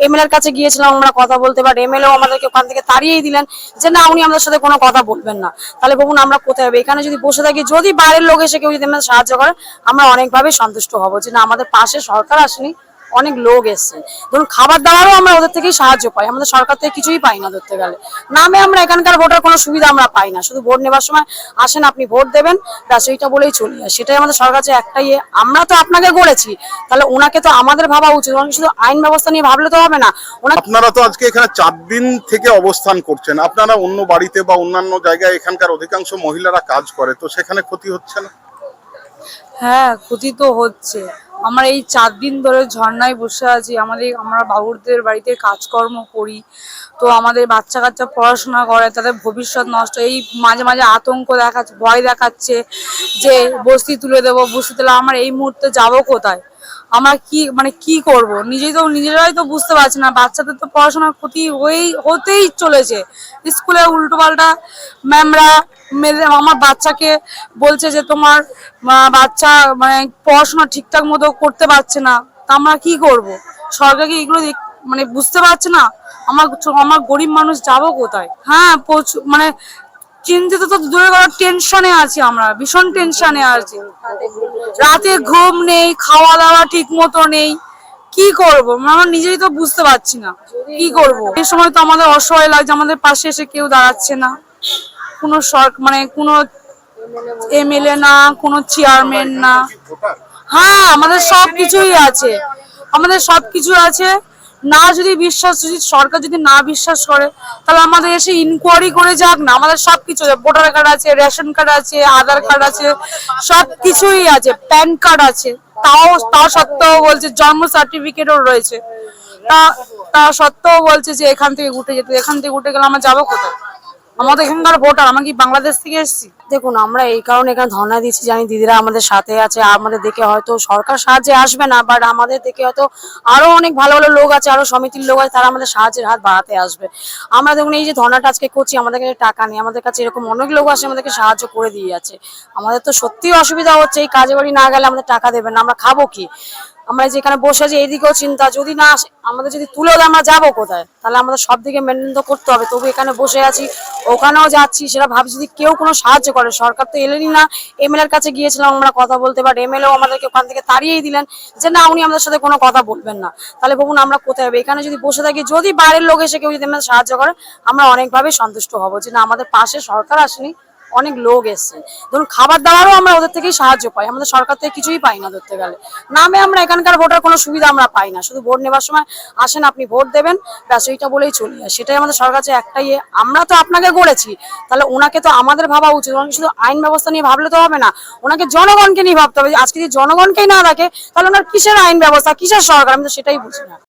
এমএলএর কাছে গিয়েছিলাম আমরা কথা বলতে, বাট এমএলএ আমাদেরকে ওখান থেকে তাড়িয়েই দিলেন যে না, উনি আমাদের সাথে কোনো কথা বলবেন না। তাহলে বলুন আমরা কোথায় হবে? এখানে যদি বসে থাকি, যদি বাইরের লোক এসে কেউ যদি আমাদের সাহায্য করে, আমরা অনেকভাবে সন্তুষ্ট হব যে না, আমাদের পাশে সরকার আসেনি, অনেক লোক এসছে। ধরুন খাবার দাবারও আমরা ওদের থেকেই সাহায্য পাই, আমাদের সরকার থেকে কিছুই পাই না ধরতে গেলে। নামে আমরা এখানকার ভোটার, কোনো সুবিধা আমরা পাই না, শুধু ভোট নেবার সময় আসেন, আপনি ভোট দেবেন, ব্যাস এইটা বলেই চলে যায়। সেটাই আমাদের সরকার কাছে একটাই, আমরা তো আপনাকে গড়েছি, তাহলে ওনাকে তো আমাদের ভাবা উচিত। ওনাকে শুধু আইন ব্যবস্থা নিয়ে ভাবলে তো হবে না। আপনারা তো আজকে এখানে 4 দিন থেকে অবস্থান করছেন, আপনারা অন্য বাড়িতে বা অন্যান্য জায়গায় এখানকার অধিকাংশ মহিলারা কাজ করে, তো সেখানে ক্ষতি হচ্ছে না? হ্যাঁ, ক্ষতি তো হচ্ছে। আমরা এই 4 দিন ধরে ঝর্ণায় বসে আছি, আমরা বাবুরদের বাড়িতে কাজকর্ম করি, তো আমাদের বাচ্চা কাচ্চা পড়াশোনা করে, তাদের ভবিষ্যৎ নষ্ট। এই মাঝে মাঝে আতঙ্ক দেখাচ্ছে, ভয় দেখাচ্ছে যে বস্তি তুলে দেবো, বস্তি তুলে আমরা এই মুহূর্তে যাব কোথায়? আমরা কি করব? নিজেরাই তো বুঝতে পারছি না। বাচ্চাদের তো পড়াশোনার ক্ষতি হতেই চলেছে। স্কুলে উল্টো পাল্টা ম্যামরা আমার বাচ্চাকে বলছে যে তোমার বাচ্চা পড়াশোনা ঠিকঠাক মতো করতে পারছে না, তা আমরা কি করব? সরকার কি এগুলো বুঝতে পারছে না? আমার গরিব মানুষ যাব কোথায়? হ্যাঁ, প্রচুর চিন্তিত তো দূরে করার, টেনশনে আছি, আমরা ভীষণ টেনশনে আছি। রাতে ঘুম নেই, খাওয়া দাওয়া ঠিক মতো নেই, কি করব? আমরা নিজেই তো বুঝতে পারছি না কি করব। এই সময় তো আমাদের অসহায় লাগছে, আমাদের পাশে এসে কেউ দাঁড়াচ্ছে না, কোনো কোনো এমএলএ না, কোনো চেয়ারম্যান না। হ্যাঁ, আমাদের সবকিছুই আছে, আমাদের সবকিছু আছে। না যদি সরকার যদি না বিশ্বাস করে, তাহলে আমাদের এসে ইনকোয়ারি করে যাক না। আমাদের সবকিছু আছে, ভোটার কার্ড আছে, রেশন কার্ড আছে, আধার কার্ড আছে, সবকিছুই আছে, প্যান কার্ড আছে। তাও সত্ত্বেও বলছে, জন্ম সার্টিফিকেটও রয়েছে, তা সত্ত্বেও বলছে যে এখান থেকে উঠে যেতে। এখান থেকে উঠে গেলে আমরা যাবো কোথায়? আমাদের এখানকার ভোটার, আমরা কি বাংলাদেশ থেকে এসেছি? দেখুন, আমরা এই কারণে এখানে ধর্ণা দিচ্ছি, জানি দিদিরা আমাদের সাথে আছে। আমাদের দেখে হয়তো সরকার সাহায্যে আসবে না, বাট আমাদের দেখে হয়তো আরো অনেক ভালো ভালো লোক আছে, আরো সমিতির লোক আছে, তারা আমাদের সাহায্যের হাত বাড়াতে আসবে। আমরা দেখুন এই যে ধর্ণাটা আজকে করছি, আমাদের কাছে টাকা নেই, আমাদের কাছে এরকম অনেক লোক আসে, আমাদেরকে সাহায্য করে দিয়ে যাচ্ছে। আমাদের তো সত্যি অসুবিধা হচ্ছে, এই কাজে বাড়ি না গেলে আমাদের টাকা দেবেন না, আমরা খাবো কি? আমরা যেখানে বসে আছি এদিকেও চিন্তা, যদি না আসে, আমাদের যদি তুলে দেয়, আমরা যাবো কোথায়? তাহলে আমাদের সব দিকে মেনটেন তো করতে হবে। তবু এখানে বসে আছি, ওখানেও যাচ্ছি, সেটা ভাবছি যদি কেউ কোনো সাহায্য করে। সরকার তো এলেনই না। এমএলএর কাছে গিয়েছিলাম আমরা কথা বলতে, বাট এমএলএ আমাদেরকে ওখান থেকে তাড়িয়েই দিলেন যে না, উনি আমাদের সাথে কোনো কথা বলবেন না। তাহলে বলুন আমরা কোথায় হবে? এখানে যদি বসে থাকি, যদি বাইরের লোক এসে কেউ যদি আমাদের সাহায্য করে, আমরা অনেকভাবে সন্তুষ্ট হব যে না, আমাদের পাশে সরকার আসেনি, অনেক লোক এসছে। ধরুন খাবার দাবারও আমরা ওদের থেকেই সাহায্য পাই, আমাদের সরকার থেকে কিছুই পাই না ধরতে গেলে। নামে আমরা এখানকার ভোটার, কোনো সুবিধা আমরা পাই না, শুধু ভোট নেবার সময় আসেন, আপনি ভোট দেবেন, ব্যাস এইটা বলেই চলে যায়। সেটাই আমাদের সরকার কাছে একটাই, আমরা তো আপনাকে গড়েছি, তাহলে ওনাকে তো আমাদের ভাবা উচিত। ওনাকে শুধু আইন ব্যবস্থা নিয়ে ভাবলে তো হবে না, ওনাকে জনগণকে নিয়ে ভাবতে হবে। আজকে যদি জনগণকেই না রাখে, তাহলে ওনার কিসের আইন ব্যবস্থা, কিসের সরকার? আমি তো সেটাই বুঝি না।